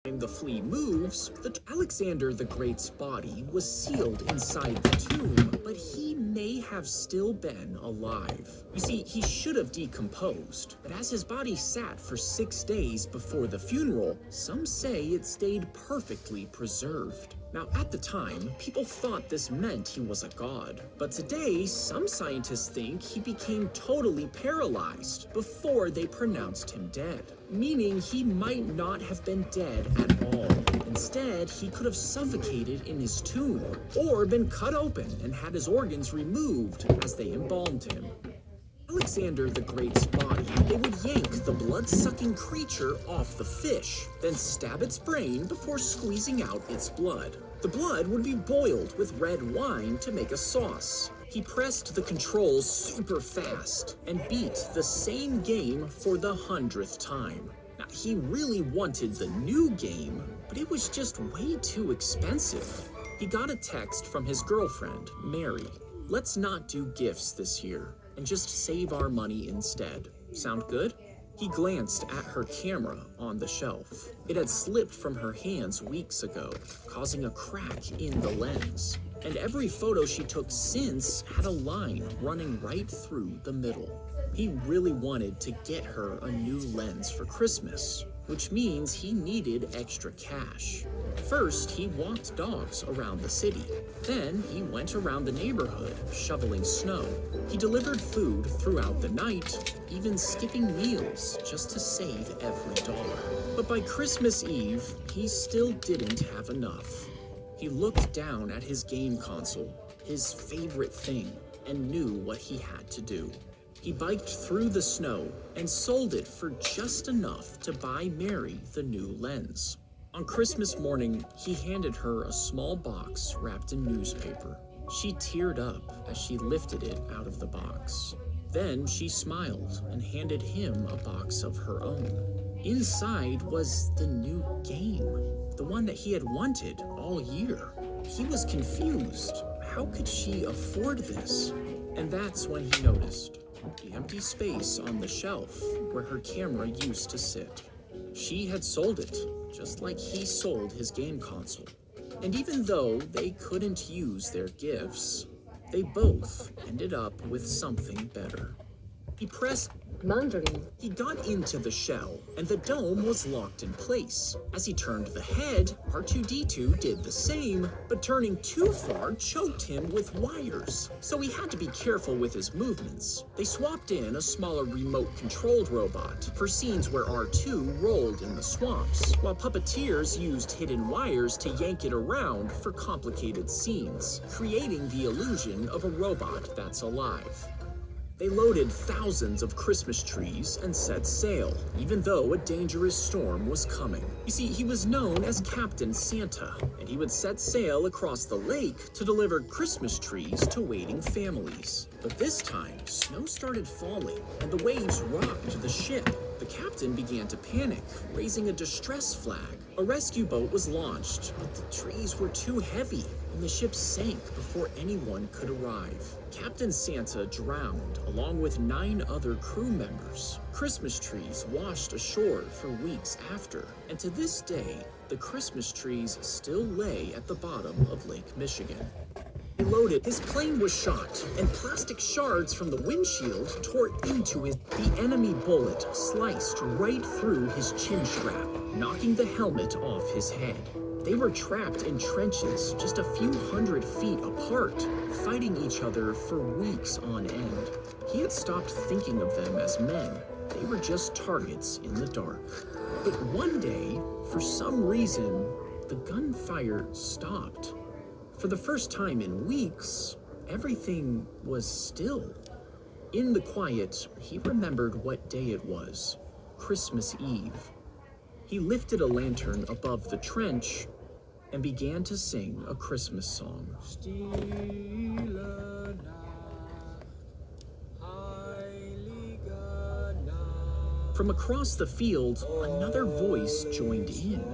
The flea moves, Alexander the Great's body was sealed inside the tomb, but he may have still been alive. You see, he should have decomposed, but as his body sat for 6 days before the funeral, some say it stayed perfectly preserved. Now, at the time, people thought this meant he was a god, but today, some scientists think he became totally paralyzed before they pronounced him dead, meaning he might not have been dead at all. Instead, he could have suffocated in his tomb, or been cut open and had his organs removed as they embalmed him. Alexander the Great's body, they would yank the blood-sucking creature off the fish, then stab its brain before squeezing out its blood. The blood would be boiled with red wine to make a sauce. He pressed the controls super fast and beat the same game for the 100th time. Now, he really wanted the new game, but it was just way too expensive. He got a text from his girlfriend, Mary. "Let's not do gifts this year and just save our money instead. Sound good?" He glanced at her camera on the shelf. It had slipped from her hands weeks ago, causing a crack in the lens. And every photo she took since had a line running right through the middle. He really wanted to get her a new lens for Christmas, which means he needed extra cash. First, he walked dogs around the city. Then, he went around the neighborhood, shoveling snow. He delivered food throughout the night, even skipping meals just to save every dollar. But by Christmas Eve, he still didn't have enough. He looked down at his game console, his favorite thing, and knew what he had to do. He biked through the snow and sold it for just enough to buy Mary the new lens. On Christmas morning, he handed her a small box wrapped in newspaper. She teared up as she lifted it out of the box. Then she smiled and handed him a box of her own. Inside was the new game, the one that he had wanted all year. He was confused. How could she afford this? And that's when he noticed the empty space on the shelf where her camera used to sit. She had sold it, just like he sold his game console. And even though they couldn't use their gifts, they both ended up with something better. He pressed Mandarin. He got into the shell, and the dome was locked in place. As he turned the head, R2-D2 did the same, but turning too far choked him with wires, so he had to be careful with his movements. They swapped in a smaller remote-controlled robot for scenes where R2 rolled in the swamps, while puppeteers used hidden wires to yank it around for complicated scenes, creating the illusion of a robot that's alive. They loaded thousands of Christmas trees and set sail, even though a dangerous storm was coming. You see, he was known as Captain Santa, and he would set sail across the lake to deliver Christmas trees to waiting families. But this time, snow started falling, and the waves rocked the ship. The captain began to panic, raising a distress flag. A rescue boat was launched, but the trees were too heavy, and the ship sank before anyone could arrive. Captain Santa drowned, along with 9 other crew members. Christmas trees washed ashore for weeks after, and to this day, the Christmas trees still lay at the bottom of Lake Michigan. He loaded. His plane was shot, and plastic shards from the windshield tore into his. The enemy bullet sliced right through his chin strap, knocking the helmet off his head. They were trapped in trenches just a few hundred feet apart, fighting each other for weeks on end. He had stopped thinking of them as men. They were just targets in the dark. But one day, for some reason, the gunfire stopped. For the first time in weeks, everything was still. In the quiet, he remembered what day it was, Christmas Eve. He lifted a lantern above the trench and began to sing a Christmas song. From across the field, another voice joined in.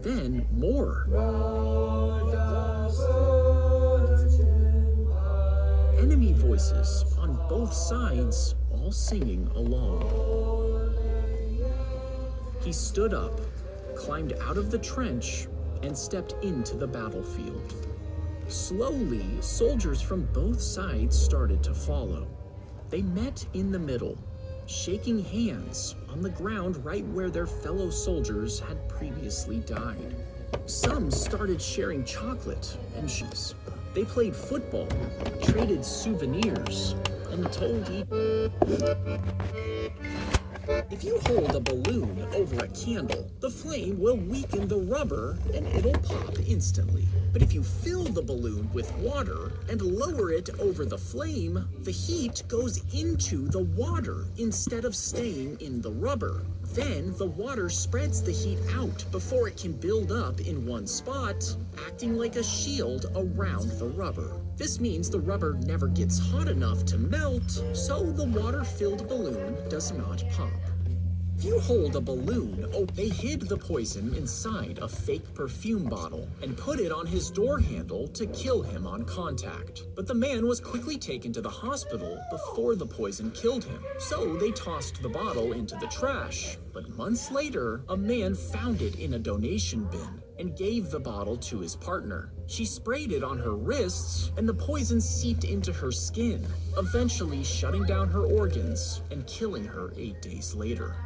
Then more. Enemy voices on both sides, all singing along. He stood up, climbed out of the trench, and stepped into the battlefield. Slowly, soldiers from both sides started to follow. They met in the middle, shaking hands on the ground right where their fellow soldiers had previously died. Some started sharing chocolate and cheese. They played football, traded souvenirs, and told each if you hold a balloon over a candle, the flame will weaken the rubber and it'll pop instantly. But if you fill the balloon with water and lower it over the flame, the heat goes into the water instead of staying in the rubber. Then the water spreads the heat out before it can build up in one spot, acting like a shield around the rubber. This means the rubber never gets hot enough to melt, so the water-filled balloon does not pop. If you hold a balloon, they hid the poison inside a fake perfume bottle and put it on his door handle to kill him on contact. But the man was quickly taken to the hospital before the poison killed him, so they tossed the bottle into the trash. But months later, a man found it in a donation bin and gave the bottle to his partner. She sprayed it on her wrists, and the poison seeped into her skin, eventually shutting down her organs and killing her 8 days later.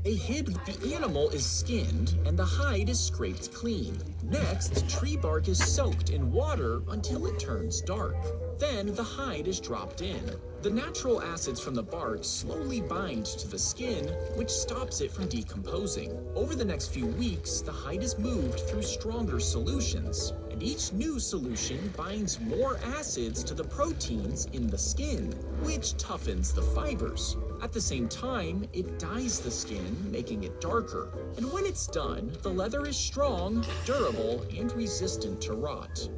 They hid the animal is skinned and the hide is scraped clean. Next, tree bark is soaked in water until it turns dark. Then the hide is dropped in. The natural acids from the bark slowly bind to the skin, which stops it from decomposing. Over the next few weeks, the hide is moved through stronger solutions, and each new solution binds more acids to the proteins in the skin, which toughens the fibers. At the same time, it dyes the skin, making it darker. And when it's done, the leather is strong, durable, and resistant to rot.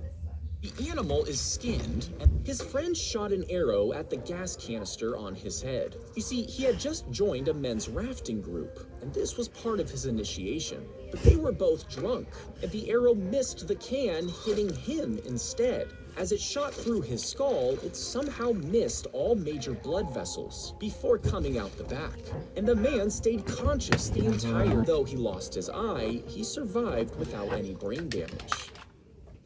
The animal is skinned, and his friend shot an arrow at the gas canister on his head. You see, he had just joined a men's rafting group, and this was part of his initiation. But they were both drunk, and the arrow missed the can, hitting him instead. As it shot through his skull, it somehow missed all major blood vessels before coming out the back. And the man stayed conscious the entire. Though he lost his eye, he survived without any brain damage.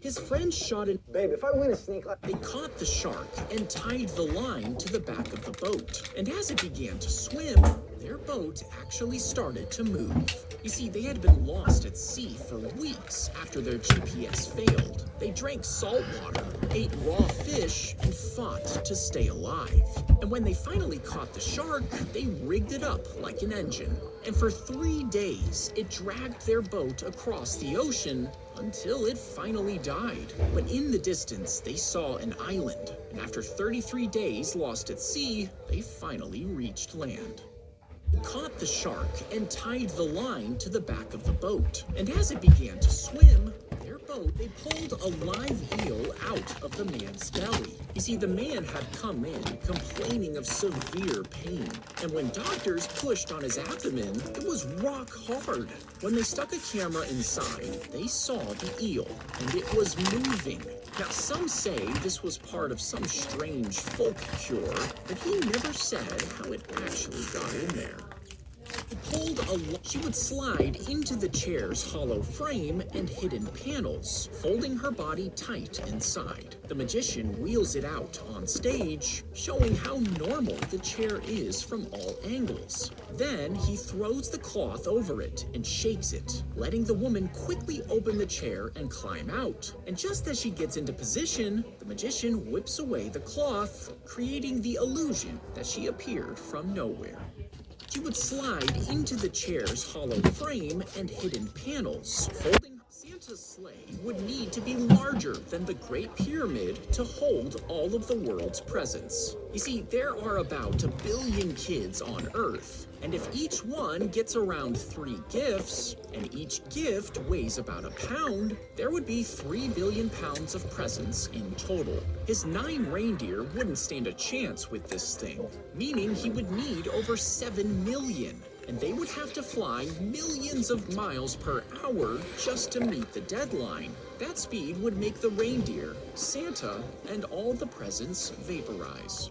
His friend shot an. Babe, if I win a snake. They caught the shark and tied the line to the back of the boat. And as it began to swim, their boat actually started to move. You see, they had been lost at sea for weeks after their GPS failed. They drank salt water, ate raw fish, and fought to stay alive. And when they finally caught the shark, they rigged it up like an engine. And for 3 days, it dragged their boat across the ocean until it finally died. But in the distance, they saw an island. And after 33 days lost at sea, they finally reached land. Caught the shark and tied the line to the back of the boat. And as it began to swim, their boat, they pulled a live eel out of the man's belly. You see, the man had come in complaining of severe pain. And when doctors pushed on his abdomen, it was rock hard. When they stuck a camera inside, they saw the eel, and it was moving. Now, some say this was part of some strange folk cure, but he never said how it actually got in there. She would slide into the chair's hollow frame and hidden panels, folding her body tight inside. The magician wheels it out on stage, showing how normal the chair is from all angles. Then he throws the cloth over it and shakes it, letting the woman quickly open the chair and climb out. And just as she gets into position, the magician whips away the cloth, creating the illusion that she appeared from nowhere. She would slide into the chair's hollow frame and hidden panels, folding. Santa's sleigh would need to be larger than the Great Pyramid to hold all of the world's presents. You see, there are about 1 billion kids on Earth, and if each one gets around 3 gifts, and each gift weighs about a pound, there would be 3 billion pounds of presents in total. His 9 reindeer wouldn't stand a chance with this thing, meaning he would need over 7 million. And they would have to fly millions of miles per hour just to meet the deadline. That speed would make the reindeer, Santa, and all the presents vaporize.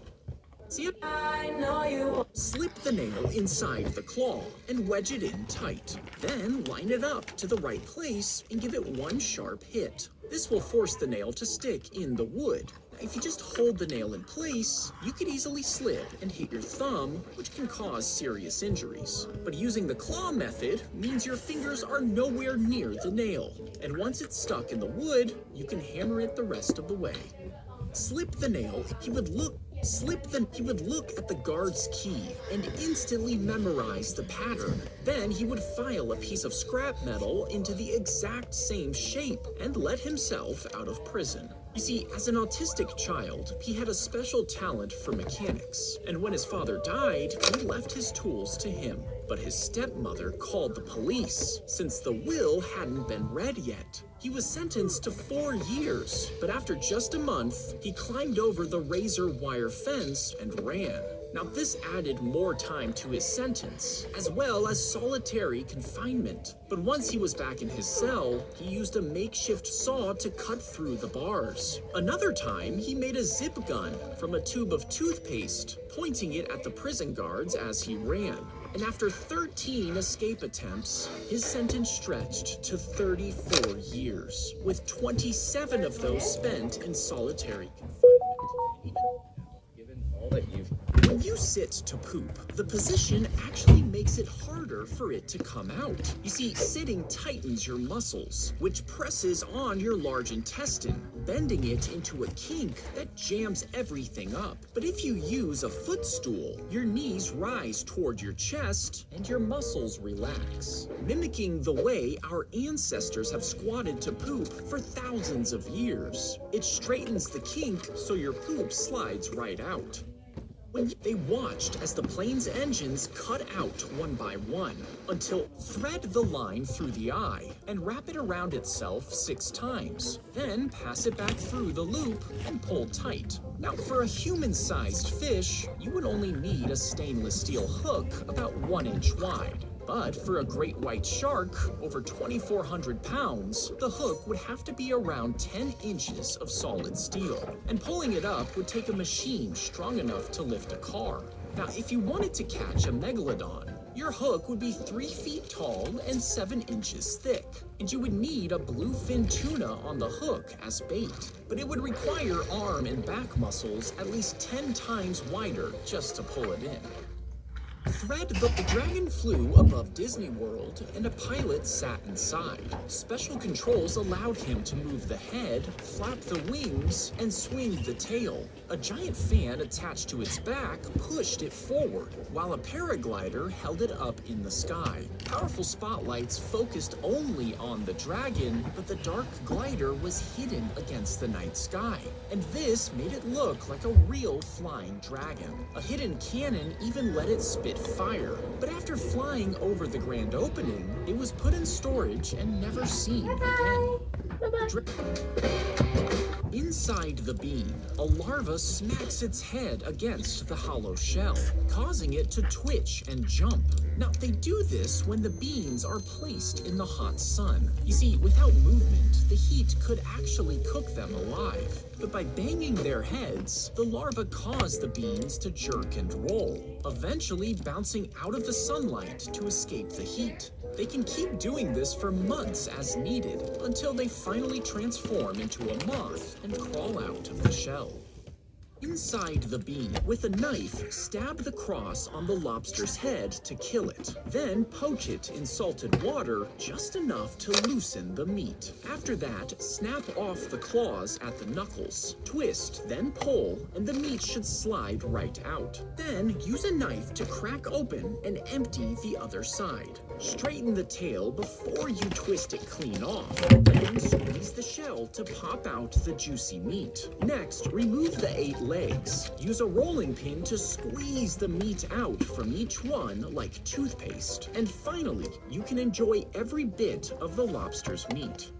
See it? I know you. Slip the nail inside the claw and wedge it in tight. Then line it up to the right place and give it one sharp hit. This will force the nail to stick in the wood. If you just hold the nail in place, you could easily slip and hit your thumb, which can cause serious injuries. But using the claw method means your fingers are nowhere near the nail. And once it's stuck in the wood, you can hammer it the rest of the way. Slip the nail, he would look at the guard's key and instantly memorize the pattern. Then he would file a piece of scrap metal into the exact same shape and let himself out of prison. You see, as an autistic child, he had a special talent for mechanics, and when his father died, he left his tools to him. But his stepmother called the police, since the will hadn't been read yet. He was sentenced to 4 years, but after just a month, he climbed over the razor wire fence and ran. Now this added more time to his sentence, as well as solitary confinement. But once he was back in his cell, he used a makeshift saw to cut through the bars. Another time, he made a zip gun from a tube of toothpaste, pointing it at the prison guards as he ran. And after 13 escape attempts, his sentence stretched to 34 years, with 27 of those spent in solitary confinement. Given all that when you sit to poop, the position actually makes it harder for it to come out. You see, sitting tightens your muscles, which presses on your large intestine, bending it into a kink that jams everything up. But if you use a footstool, your knees rise toward your chest and your muscles relax, mimicking the way our ancestors have squatted to poop for thousands of years. It straightens the kink so your poop slides right out. They watched as the plane's engines cut out one by one until thread the line through the eye and wrap it around itself 6 times. Then pass it back through the loop and pull tight. Now, for a human-sized fish, you would only need a stainless steel hook about 1 inch wide. But for a great white shark, over 2,400 pounds, the hook would have to be around 10 inches of solid steel. And pulling it up would take a machine strong enough to lift a car. Now, if you wanted to catch a megalodon, your hook would be 3 feet tall and 7 inches thick. And you would need a bluefin tuna on the hook as bait. But it would require arm and back muscles at least 10 times wider just to pull it in. The dragon flew above Disney World, and a pilot sat inside. Special controls allowed him to move the head, flap the wings, and swing the tail. A giant fan attached to its back pushed it forward, while a paraglider held it up in the sky. Powerful spotlights focused only on the dragon, but the dark glider was hidden against the night sky. And this made it look like a real flying dragon. A hidden cannon even let it spit fire, but after flying over the grand opening, it was put in storage and never seen again. Inside the bean, a larva smacks its head against the hollow shell, causing it to twitch and jump. Now, they do this when the beans are placed in the hot sun. You see, without movement, the heat could actually cook them alive. But by banging their heads, the larvae cause the beans to jerk and roll, eventually bouncing out of the sunlight to escape the heat. They can keep doing this for months as needed, until they finally transform into a moth and crawl out of the shell. Inside the bean, with a knife, stab the cross on the lobster's head to kill it. Then poach it in salted water just enough to loosen the meat. After that, snap off the claws at the knuckles. Twist, then pull, and the meat should slide right out. Then use a knife to crack open and empty the other side. Straighten the tail before you twist it clean off. Then squeeze the shell to pop out the juicy meat. Next, remove the 8 legs. Use a rolling pin to squeeze the meat out from each one like toothpaste. And finally, you can enjoy every bit of the lobster's meat.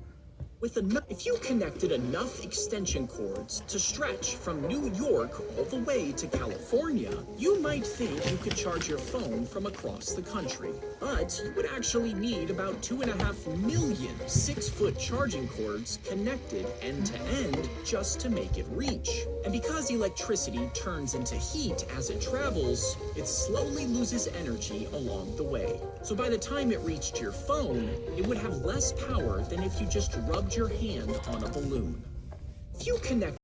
If you connected enough extension cords to stretch from New York all the way to California, you might think you could charge your phone from across the country. But you would actually need about 2.5 million 6-foot charging cords connected end to end just to make it reach. And because electricity turns into heat as it travels, it slowly loses energy along the way. So by the time it reached your phone, it would have less power than if you just rubbed your hand on a balloon. If you connect